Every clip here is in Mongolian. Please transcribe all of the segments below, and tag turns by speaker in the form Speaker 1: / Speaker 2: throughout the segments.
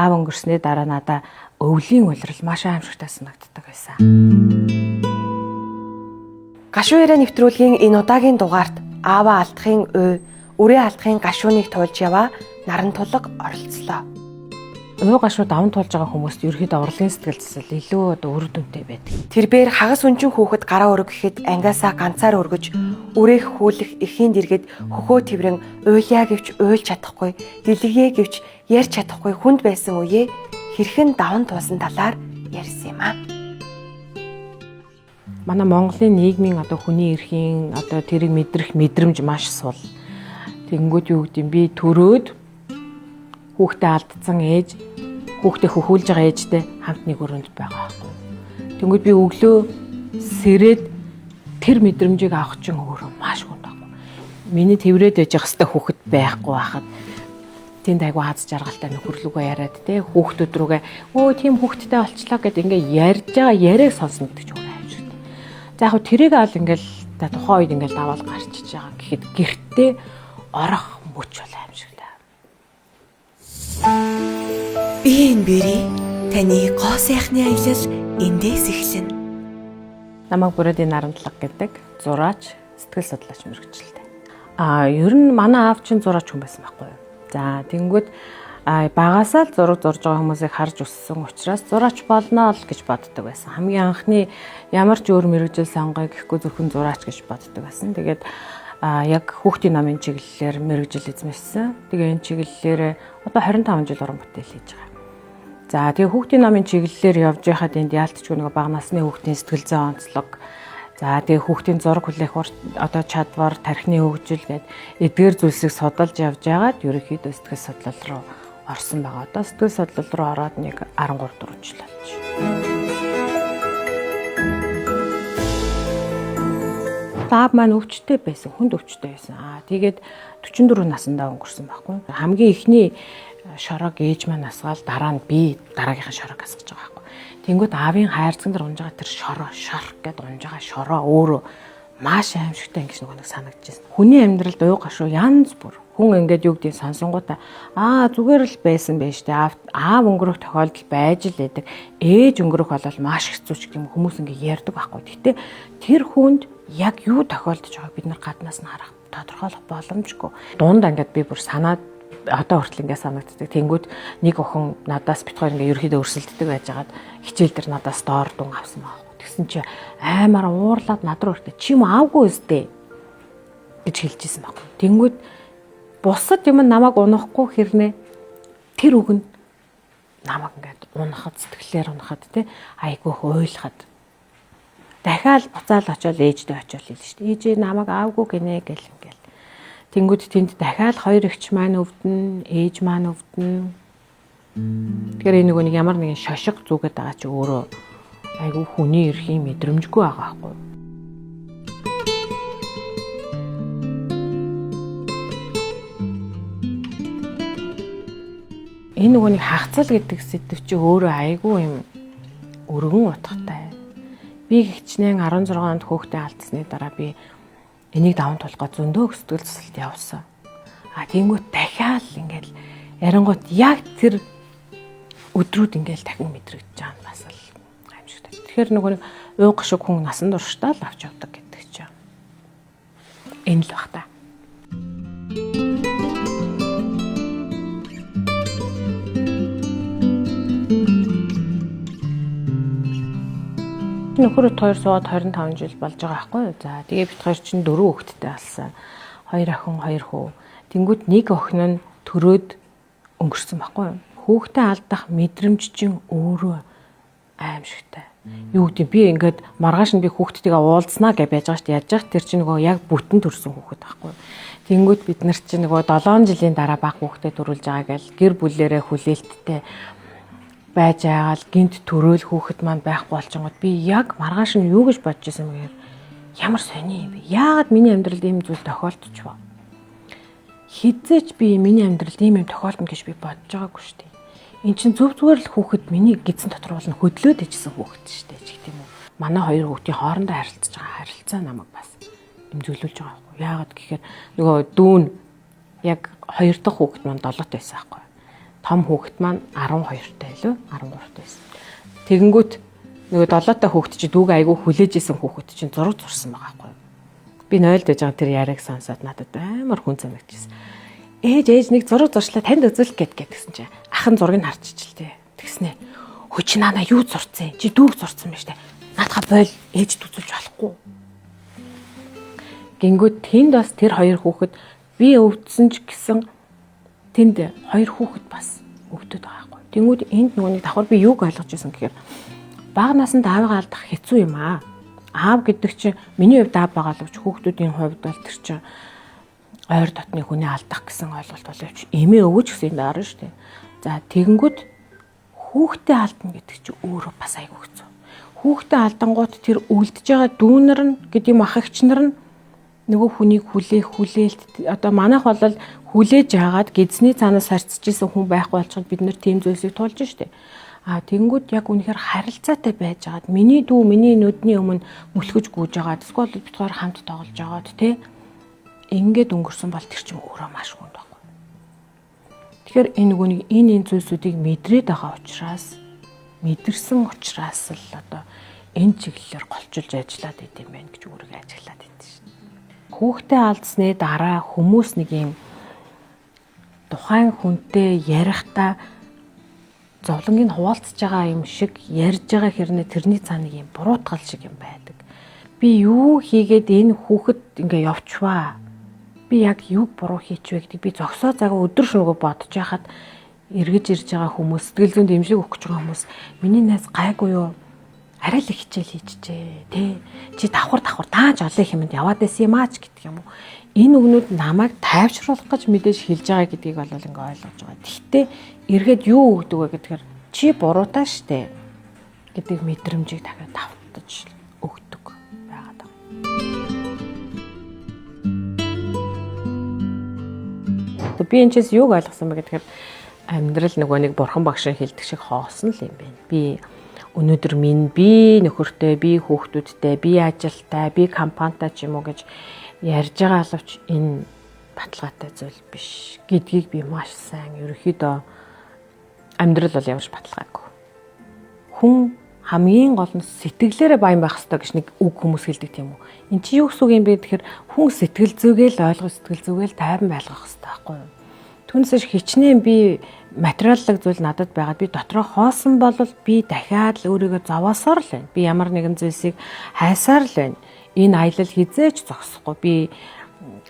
Speaker 1: аав өнгөрсний дараа надаа өвлийн улирал маш аимшигтай санагддаг байсан.
Speaker 2: Гашуун яриа нэвтрүүлгийн энэ удаагийн дугаарт ааваа алдахын үе, үрээ алдахын гашууныг туулж яваа наран тулга оролцлоо.
Speaker 1: Уй гашуу даван туулж байгаа хүмүүст ерөөхдөө урлагийн сэтгэл засал илүү үр дүнтэй байдаг.
Speaker 2: Тэрбээр хагас өнчин хүүхэд гараа өрөг гэхэд ангиасаа ганцаар өргөж, үрээх хүлэх эхийн дэргэд хөхөө тэврэн уйлаа гэвч уйлж чадахгүй, дэлгэе гэвч ярьж чадахгүй хүнд байсан үеэ хэрхэн даван туулсан талаар ярьсан юм аа.
Speaker 1: Манай Монголын нийгмийн хүний эрхийн тэрийг мэдрэх мэдрэмж маш сул. Тэнгүүд юу гэдэг юм би төрөөд хүүхдээ алдсан ээж хүүхдээ хөхүүлж байгаа ээжтэй хамт нэг өрөөнд байгаа байхгүй. Тэнгүүд би өглөө сэрээд тэр мэдрэмжийг авах чинь өөрөө маш хүнд байхгүй. Миний тэврээд байж байгаа хэвээр хүүхэд байхгүй байхад тэнд айгу хаз жаргалтай нөхөрлөгөө яриад хүүхдүүд рүүгээ тийм хүүхдтэй олчлаа гэд ингээ ярьж байгаа яриаг сонсно гэдэг ч өөрөө аимшигтай. За яг тэрийг аль ингээл тухайн үед ингээл даваал гарчиж байгаа гэхэд гэртээ орох мөч бол аимшигтай.
Speaker 2: Би энэ бэрий таны гоо сайхны аялал эндээс эхэлнэ.
Speaker 1: Намайг Бүрээдийн Нарантлаг гэдэг зураач, сэтгэл судлаач мэргэжилтэй. Ер нь манай аав чинь зураач хүн байсан байхгүй юу? За тэнгүүд багасаа л зураг зурж байгаа хүмүүсийг харж өссөн учраас зураач болно л гэж боддог байсан. Хамгийн анхны ямар ч өөр мэргэжил сонгоё гэхгүй зөвхөн зураач гэж боддог байсан. Тэгээд яг хүүхдийн намын чиглэлээр мэргэжил эзэмшсэн. Тэгээ энэ чиглэлээр одоо 25 жил уран бүтээл хийж байгаа. За тэгээ хүүхдийн намын чиглэлээр явж байхад энд яалтчгүй нэг бага насны хүүхдийн сэтгэл зүйн онцлог. За тэгээ хүүхдийн зураг хүлээх чадвар, тархины хөгжил гэдэг эдгээр зүйлсийг судалж явж байгаад ерөнхийдөө сэтгэл судлал руу орсон байгаа. Одоо сэтгэл судлал руу ороод нэг 13 4 жил болж байна. Аав маань өвчтэй байсан, хүнд өвчтэй байсан. Тэгээд 44 наснда өнгөрсөн байхгүй. Хамгийн ихний шорог ээж маань асгаал дараа нь би дараагийнхаа шорог асгаж байгаа байхгүй. Тэнгүүд аавын хайрцагт унж байгаа тэр шорох гэдээ унж байгаа шороо өөрөө маш аимшигтай ингэж нэг санагдчихсэн. Хүний амьдралд уй гашуу янз бүр. Хүн ингээд юу гэдгийг сонсонгуудаа зүгээр л байсан байж тээ. Аав өнгөрөх тохиолдол байж л байдаг. Ээж өнгөрөх бол маш хэцүү ч гэх юм хүмүүс ингээд ярьдаг байхгүй. Гэтэ тэр хүнд яг юу тохиолдож байгааг бид нар гаднаас нь харах тодорхойлох боломжгүй. Дунд ингээд би бүр санаад одоо хүртэл ингээд санагддаг. Тэнгүүд нэг охин надаас бит хоёр ингээд ерөөхдөө өрсөлддөг байжгаад хичээл дээр надаас доор дүн авсан байгаа. Тэгсэн чи аймаар уурлаад над руу өртөө чи юм аавгүй өстэй гэж хэлжсэн байхгүй. Тэнгүүд бусад юм намайг унахгүй хэрнээ тэр үг нь намайг ингээд унахад сэтгэлээр унахад айгүй ойлхад дахиад буцаал очиод ээждээ очиод хэлсэн шүү дээ. Ээж намайг аавгүй гинэ гэл ингээл. Тэнгүүд тэнд дахиад хоёр эгч маань өвдөн, ээж маань өвдөн. Тэгэхээр энэ нэг ямар нэгэн шошиг зүгээд байгаа чи өөрөө айгүй хүний эрхийн мэдрэмжгүй байгаа байхгүй. Энэ нэг хагцал гэдэг сэдв чи өөрөө айгүй юм өргөн утгатай. Би гихчнэн 16 онд хүүхдээ алдсны дараа би энийг даван тулгаа зөндөө сэтгэл засалд явсан. Тэнгүүт дахиад ингээл ярингууд яг тэр өдрүүд ингээл дахин мэдрэгдэж байгаа юм бас л аимшигтай. Тэгэхээр нэг уй гашуг хүн насан туршдаа л авч явдаг гэдэг чинь. Энэ л бах та. Нөхөрөд хоёр суугаад 25 жил болж байгаа байхгүй юу? За тэгээ бит хоёр чинь 4 хүүхэдтэй алсан. 2 охин, 2 хүү. Тэнгүүд нэг охин нь төрөөд өнгөрсөн байхгүй юу? Хүүхдээ алдах мэдрэмж чинь өөрөө аимшигтай. Юу гэдэг би ингээд маргааш нь би хүүхдтэйгээ уулзнаа гэж байж байгаа шүү дээ. Яаж яах тэр чинь нөгөө яг бүтэн төрсэн хүүхэд байхгүй юу? Тэнгүүд бид нар чинь нөгөө 7 жилийн дараа баг хүүхдээ төрүүлж байгаа гэл гэр бүлээрээ хүлээлттэй байж байгаал гинт төрөөл хүүхэд маань байхгүй болчингод би яг маргааш нь юу гэж бодож байсан бэ гэхээр ямар сони юм бэ? Яагаад миний амьдралд ийм зүйл тохиолдож ба? Хизээч би миний амьдралд ийм юм тохиолдно гэж би бодож байгаагүй шүү дээ. Эн чинь зүгээр л хүүхэд миний гидсэн дотор болно хөдлөөд ичсэн хүүхэд шүү дээ ч гэх юм уу. Манай хоёр хүүхдийн хоорондоо харилцаж байгаа харилцаа намайг бас имзүүлүүлж байгаа байхгүй. Яагаад гэхээр нөгөө дүүн яг хоёр дахь хүүхэд маань 7 байсан байхгүй. том хүүхэд маань 12 таа илүү 13 байсан. Тэгэнгүүт нөгөө 7 та хүүхэд чи дүүгээ айгүй хүлээж исэн хүүхэд чинь зураг зурсан байгаа байхгүй. Би нойлд байж байгаа тэр яриаг сонсоод надад амар хүн санагдчихсэн. Ээж нэг зураг зуршлаа танд үзүүлэх гэдгсэн чинь ахын зургийг харчихжээ. Тэгснэ. Хөө чи наана юу зурцсан? Чи дүүг зурцсан байна штэ. Наадхаа бойл ээжд үзүүлж болохгүй. Гингүүд тэнд бас тэр хоёр хүүхэд би өвдсөн ч гэсэн тэнд хоёр хүүхэд бас өвдөд байгаа байхгүй. Тэнгүүд энд нөгөөний давхар би юуг ойлгож ирсэн гэхээр бага наснд аавыгаа алдах хэцүү юм аа. Аав гэдэг чинь миний хувьд аав байгаа л ч хүүхдүүдийн хувьд бол тэр чинь ойр дотны хүнээ алдах гэсэн ойлголт боловч эмээ өвөж гэсэн юм даарна шүү дээ. За тэгэнгүүт хүүхдээ алдна гэдэг чинь өөрөө бас айгүй хэцүү. Хүүхдээ алдангууд тэр үлдэж байгаа дүүнэр нь гэдэг юм ах эгч нар нь нөгөө хүнийг хүлээлт одоо манайх бол хүлээж агаад гидсний цаанаас харьцаж исэн хүн байхгүй болчиход бид нэр тийм зүйлсийг туулж штэ. Тэнгүүд яг үнэхээр харилцаатай байж агаад миний дүү миний нүдний өмнө мүлхэж гүйж агаад эсвэл бид хоёр хамт тоглож агаад те ингээд өнгөрсөн бол тэр чинь өөрөө маш хүнд байна. Тэгэхээр энэ нүгүнийг энэ зүйлсүүдийг мэдрээд байгаа учраас мэдэрсэн учраас л одоо энэ чиглэлээр голчулж ажиллаад идэм байх гэж өөрийгөө ажиглаад идэв шин. Хүүхдээ алдсны дараа хүмүүс нэг юм тухайн хүнтэй ярихдаа зовлонгийг хуваалцж байгаа юм шиг ярьж байгаа хэрнээ тэрний цаана нэг юм буруутгал шиг юм байдаг. Би юу хийгээд энэ хүүхэд ингээ явчваа. Би яг юу буруу хийчихвэ гэдэг би зогсоо цагаа өдөр шөнөгүй бодож байхад эргэж ирж байгаа хүмүүс сэтгэл зүйн дэмжлэг өгөх гэж байгаа хүмүүс миний найз гайгүй юу? Арай л хичээл хийчихжээ тий. Чи давхар тааж олон хэмэнд яваад байсан юм аач гэдэг юм уу. Энэ үгнүүд намайг тайвшруулах гэж мэдээж хэлж байгаа гэдгийг бол ингээ ойлгож байгаа. Гэхдээ эргээд юу өгдөг вэ гэхээр чи буруутай штэ гэдэг мэдрэмжийг дахиад давтаж өгдөг байгаад байна. Би энэ чээс юуг ойлгосон бэ гэхээр амьдрал нөгөө нэг бурхан багшийн хэлдэг шиг хоосон л юм байна. Би өнөөдөр би нөхөртэй, би хүүхдүүдтэй, би ажилтай, би компанитай ч юм уу гэж ярьж байгаа алавч энэ баталгаатай зүйл биш гэдгийг би маш сайн ерөөхдөө амьдрал бол ямарч баталгаагүй. Хүн хамгийн гол нь сэтгэлээрээ баян байх хэрэгтэй гэж нэг үг хүмүүс хэлдэг тийм үү. Энд чи юу гэсэн үг юм бэ гэхээр хүн сэтгэл зүгээл ойлгох, сэтгэл зүгээл тайван байлгах хэрэгтэй байхгүй юу? Түүнээс хичнээн би материаллык зүйл надад байгаад би дотроо хоосон бол би дахиад л өөрийгөө зовоосоор л байна. Би ямар нэгэн зүйлсийг хайсаар л байна. Энэ аялал хизээч зогсохгүй. Би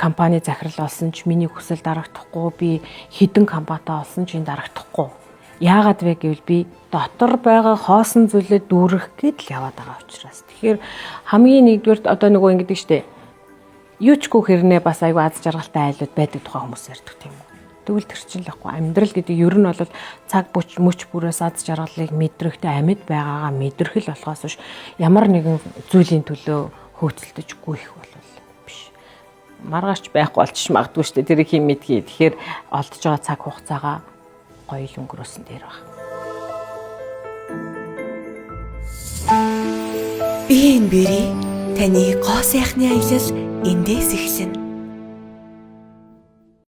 Speaker 1: компани захирал болсон ч миний хүсэл дарагдахгүй. Би хідэн компанитай болсон ч энэ дарагдахгүй. Яагаад вэ гэвэл би дотор байгаа хоосон зүйлээ дүүрэх гээд л яваад байгаа учраас. Тэгэхээр хамгийн нэгдүгээр одоо нөгөө ингэдэг штэ. Юучгүй хэрнээ бас айгүй аз жаргалтай айлууд байдаг тухай хүмүүс ярьдаг тийм үү. Тэгвэл тэр чинь л байхгүй амьдрал гэдэг ер нь бол цаг мөч бүрээс аз жаргалыг мэдрэхтэй амьд байгаагаа мэдэрхэл болохоос биш ямар нэгэн зүйлийн төлөө хөөцөлдөжгүй их бол биш. Маргааш байхгүй болчих магадгүй шүү дээ. Тэр их юм мэдхий. Тэгэхээр олдож байгаа цаг хугацаагаа гоё л өнгөрөөсөн дээр баг.
Speaker 2: Би энэ бэрий таны гоо сайхны аялал эндээс эхэлнэ.